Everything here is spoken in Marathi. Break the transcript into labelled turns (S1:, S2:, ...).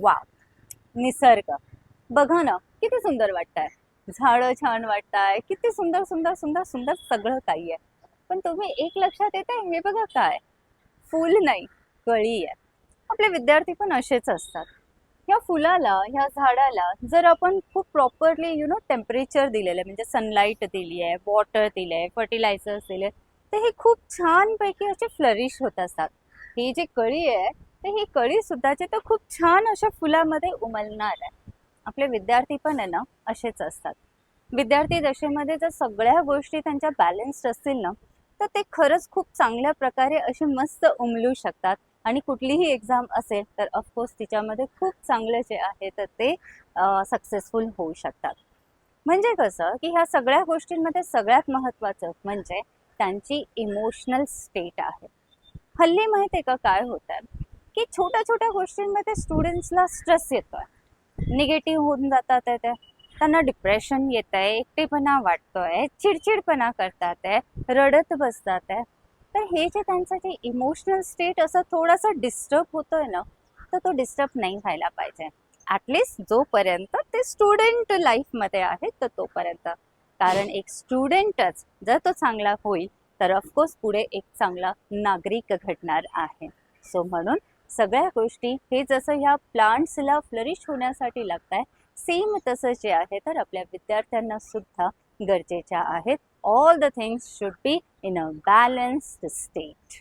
S1: वाव, निसर्ग बघा ना, किती सुंदर वाटतंय. झाडं छान वाटताय, किती सुंदर सुंदर सुंदर सुंदर सगळं काही आहे. पण तुम्ही एक लक्षात येत आहे, हे बघा काय, फूल नाही, कळी आहे. आपले विद्यार्थी पण असेच असतात. ह्या फुलाला, ह्या झाडाला जर आपण खूप प्रॉपरली टेम्परेचर दिलेलं आहे, म्हणजे सनलाईट दिली आहे, वॉटर दिले आहे, फर्टिलायझर्स दिले, तर हे खूप छानपैकी असे फ्लरिश होत असतात. ही जी कळी आहे, तर ही कळी सुद्धा जे तर खूप छान अशा फुलामध्ये उमलणार आहे. आपले विद्यार्थी पण आहे ना, असेच असतात. विद्यार्थी दशेमध्ये जर सगळ्या गोष्टी त्यांच्या बॅलन्स्ड असतील ना, तर ते खरंच खूप चांगल्या प्रकारे असे मस्त उमलू शकतात. आणि कुठलीही एक्झाम असेल तर ऑफकोर्स तिच्यामध्ये खूप चांगलं जे आहे तर ते सक्सेसफुल होऊ शकतात. म्हणजे कसं की ह्या सगळ्या गोष्टींमध्ये सगळ्यात महत्त्वाचं म्हणजे त्यांची इमोशनल स्टेट आहे. हल्ली माहिती आहे का काय होतं, की छोट्या छोट्या गोष्टींमध्ये स्टुडंट्सला स्ट्रेस येतोय, निगेटिव्ह होऊन जातात आहे ते, त्यांना डिप्रेशन येत आहे, एकटेपणा वाटतोय, चिडचिडपणा करतात आहे, रडत बसतात आहे. तर हे जे त्यांचं जे इमोशनल स्टेट असं थोडंसं डिस्टर्ब होतोय ना, तर तो डिस्टर्ब नाही व्हायला पाहिजे. ॲटलिस्ट जोपर्यंत ते स्टुडंट लाईफमध्ये आहे तर तोपर्यंत. कारण एक स्टुडंटच जर तो चांगला होईल तर ऑफकोर्स पुढे एक चांगला नागरिक घडणार आहे. सो म्हणून सगळ्या गोष्टी हे जसं ह्या प्लांट्सला फ्लरिश होण्यासाठी लागत आहे, सेम तसं जे आहे तर आपल्या विद्यार्थ्यांना सुद्धा गरजेच्या आहेत. All the things should be in a balanced state.